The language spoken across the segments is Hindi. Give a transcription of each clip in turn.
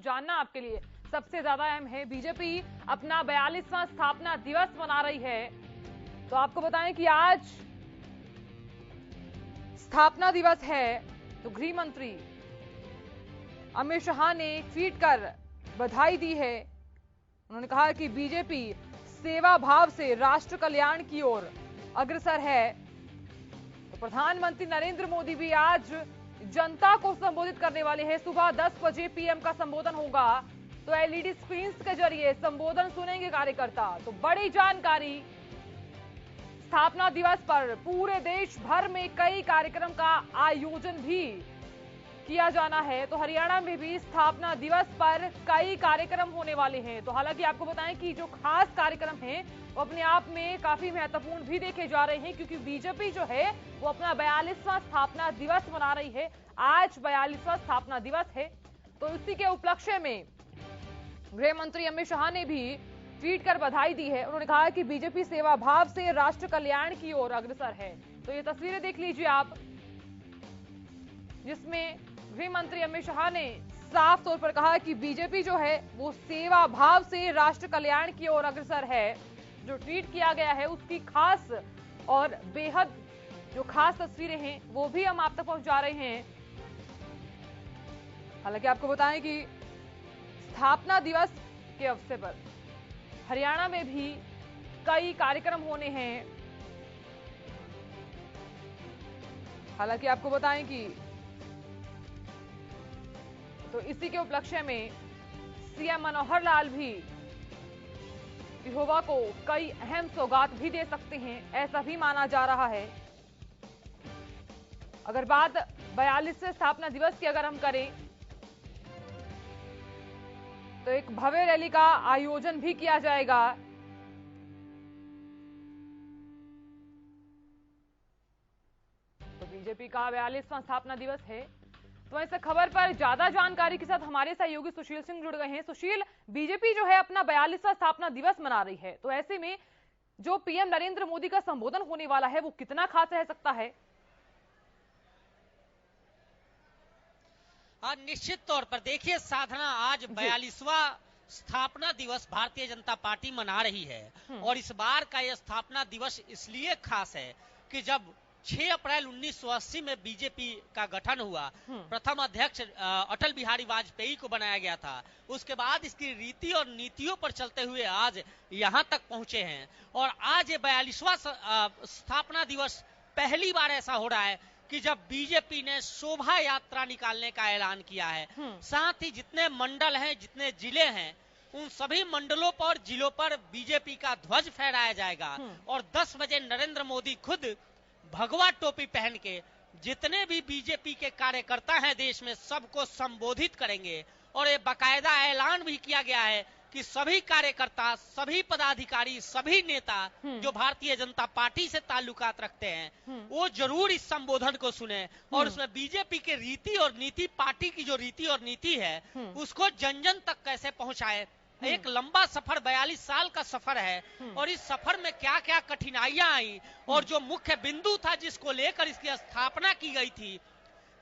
जानना आपके लिए सबसे ज्यादा अहम है। बीजेपी अपना 42वां स्थापना दिवस मना रही है। तो आपको बताएं कि आज स्थापना दिवस है, तो गृह मंत्री अमित शाह ने ट्वीट कर बधाई दी है। उन्होंने कहा कि बीजेपी सेवा भाव से राष्ट्र कल्याण की ओर अग्रसर है। तो प्रधानमंत्री नरेंद्र मोदी भी आज जनता को संबोधित करने वाले हैं। सुबह 10 बजे पीएम का संबोधन होगा, तो एलईडी स्क्रीन के जरिए संबोधन सुनेंगे कार्यकर्ता। तो बड़ी जानकारी, स्थापना दिवस पर पूरे देश भर में कई कार्यक्रम का आयोजन भी किया जाना है। तो हरियाणा में भी स्थापना दिवस पर कई कार्यक्रम होने वाले हैं। तो हालांकि आपको बताएं कि जो खास कार्यक्रम हैं वो अपने आप में काफी महत्वपूर्ण भी देखे जा रहे हैं, क्योंकि बीजेपी जो है वो अपना 42वां स्थापना दिवस मना रही है। आज 42वां स्थापना दिवस है, तो इसी के उपलक्ष्य में गृह मंत्री अमित शाह ने भी ट्वीट कर बधाई दी है। उन्होंने कहा कि बीजेपी सेवा भाव से राष्ट्र कल्याण की ओर अग्रसर है। तो ये तस्वीरें देख लीजिए आप, जिसमें गृह मंत्री अमित शाह ने साफ तौर पर कहा कि बीजेपी जो है वो सेवा भाव से राष्ट्र कल्याण की ओर अग्रसर है। जो ट्वीट किया गया है उसकी खास और बेहद जो खास तस्वीरें हैं वो भी हम आप तक पहुंचा रहे हैं। हालांकि आपको बताएं कि स्थापना दिवस के अवसर पर हरियाणा में भी कई कार्यक्रम होने हैं। हालांकि आपको बताएं कि तो इसी के उपलक्ष्य में सीएम मनोहर लाल भी पिहोवा को कई अहम सौगात भी दे सकते हैं, ऐसा भी माना जा रहा है। अगर बात 42वें स्थापना दिवस की अगर हम करें तो एक भव्य रैली का आयोजन भी किया जाएगा। तो बीजेपी का 42वां स्थापना दिवस है। तो इस खबर पर ज्यादा जानकारी के साथ हमारे सहयोगी सुशील सिंह जुड़ गए हैं। सुशील, बीजेपी जो है अपना 42वां स्थापना दिवस मना रही है, तो ऐसे में जो पीएम नरेंद्र मोदी का संबोधन होने वाला है वो कितना खास रह सकता है? निश्चित तौर पर देखिए साधना, आज 42वां स्थापना दिवस भारतीय जनता पार्टी मना रही है। और इस बार का यह स्थापना दिवस इसलिए खास है कि जब 6 अप्रैल 1980 में बीजेपी का गठन हुआ, प्रथम अध्यक्ष अटल बिहारी वाजपेयी को बनाया गया था। उसके बाद इसकी रीति और नीतियों पर चलते हुए आज यहां तक पहुंचे हैं। और आज ये 42वां स्थापना दिवस पहली बार ऐसा हो रहा है कि जब बीजेपी ने शोभा यात्रा निकालने का ऐलान किया है। साथ ही जितने मंडल हैं, जितने जिले हैं, उन सभी मंडलों पर, जिलों पर बीजेपी का ध्वज फहराया जाएगा। और 10 बजे नरेंद्र मोदी खुद भगवा टोपी पहन के जितने भी बीजेपी के कार्यकर्ता हैं देश में, सबको संबोधित करेंगे। और ये बाकायदा ऐलान भी किया गया है कि सभी कार्यकर्ता, सभी पदाधिकारी, सभी नेता जो भारतीय जनता पार्टी से ताल्लुकात रखते हैं वो जरूर इस संबोधन को सुने और उसमें बीजेपी के रीति और नीति, पार्टी की जो रीति और नीति है उसको जन जन तक कैसे पहुंचाए। एक लंबा सफर, 42 साल का सफर है और इस सफर में क्या क्या कठिनाइयां आई और जो मुख्य बिंदु था जिसको लेकर इसकी स्थापना की गई थी,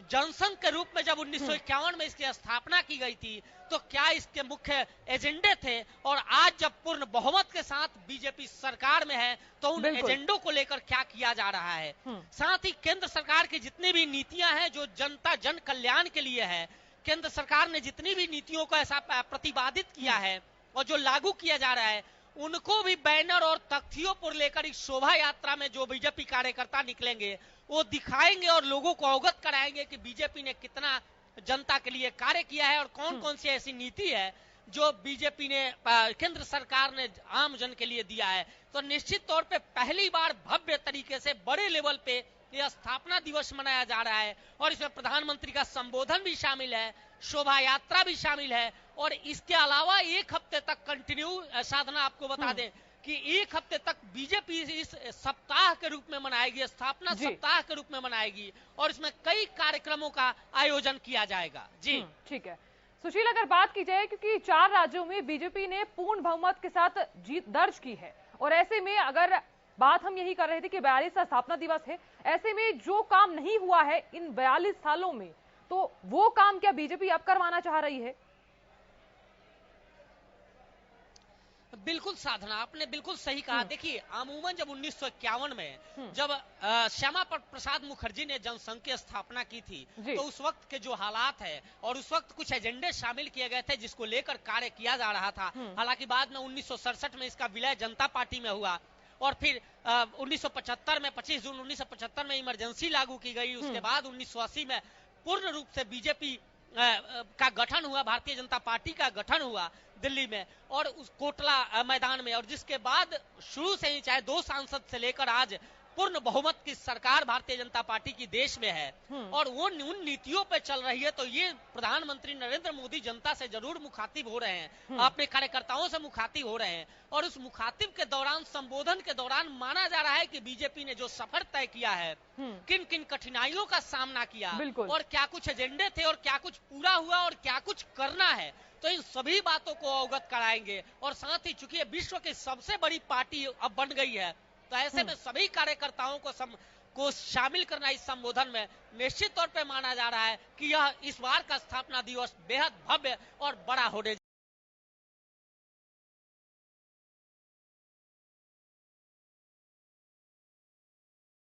जनसंघ के रूप में जब 1951 में इसकी स्थापना की गई थी, तो क्या इसके मुख्य एजेंडे थे। और आज जब पूर्ण बहुमत के साथ बीजेपी सरकार में है तो उन एजेंडों को लेकर क्या किया जा रहा है। साथ ही केंद्र सरकार की जितनी भी नीतियां हैं जो जनता जन कल्याण के लिए है, केंद्र सरकार ने जितनी भी नीतियों को ऐसा प्रतिपादित किया है और जो लागू किया जा रहा है, उनको भी बैनर और तख्तियों पर लेकर इस शोभा यात्रा में जो बीजेपी कार्यकर्ता निकलेंगे वो दिखाएंगे और लोगों को अवगत कराएंगे कि बीजेपी ने कितना जनता के लिए कार्य किया है और कौन कौन सी ऐसी नीति है जो बीजेपी ने, केंद्र सरकार ने आम जन के लिए दिया है। तो निश्चित तौर पे पहली बार भव्य तरीके से बड़े लेवल पे यह स्थापना दिवस मनाया जा रहा है और इसमें प्रधानमंत्री का संबोधन भी शामिल है, शोभा यात्रा भी शामिल है। और इसके अलावा एक हफ्ते तक कंटिन्यू, साधना आपको बता दें कि एक हफ्ते तक बीजेपी इस सप्ताह के रूप में मनाएगी, स्थापना सप्ताह के रूप में मनाएगी और इसमें कई कार्यक्रमों का आयोजन किया जाएगा। जी ठीक है सुशील, अगर बात की जाए, क्योंकि 4 राज्यों में बीजेपी ने पूर्ण बहुमत के साथ जीत दर्ज की है और ऐसे में अगर बात हम यही कर रहे थे कि 42वां स्थापना दिवस है, ऐसे में जो काम नहीं हुआ है इन 42 सालों में, तो वो काम क्या बीजेपी अब करवाना चाह रही है? बिल्कुल साधना, आपने बिल्कुल सही कहा। देखिए, अमूमन जब 1951 में जब श्यामा प्रसाद मुखर्जी ने जनसंघ की स्थापना की थी, तो उस वक्त के जो हालात है और उस वक्त कुछ एजेंडे शामिल किए गए थे जिसको लेकर कार्य किया जा रहा था। हालांकि बाद में 1967 में इसका विलय जनता पार्टी में हुआ और फिर 1975 में 25 जून 1975 में इमरजेंसी लागू की गई। उसके बाद 1980 में पूर्ण रूप से बीजेपी का गठन हुआ, भारतीय जनता पार्टी का गठन हुआ दिल्ली में और उस कोटला मैदान में, और जिसके बाद शुरू से ही चाहे 2 सांसद से लेकर आज पूर्ण बहुमत की सरकार भारतीय जनता पार्टी की देश में है और वो उन नीतियों पे चल रही है। तो ये प्रधानमंत्री नरेंद्र मोदी जनता से जरूर मुखातिब हो रहे हैं, अपने कार्यकर्ताओं से मुखातिब हो रहे हैं और उस मुखातिब के दौरान, संबोधन के दौरान माना जा रहा है कि बीजेपी ने जो सफर तय किया है, किन किन कठिनाइयों का सामना किया और क्या कुछ एजेंडे थे और क्या कुछ पूरा हुआ और क्या कुछ करना है, तो इन सभी बातों को अवगत कराएंगे। और साथ ही चूंकि विश्व की सबसे बड़ी पार्टी अब बन गई है, तो ऐसे में सभी कार्यकर्ताओं को शामिल करना इस संबोधन में निश्चित तौर पे माना जा रहा है कि यह इस बार का स्थापना दिवस बेहद भव्य और बड़ा होने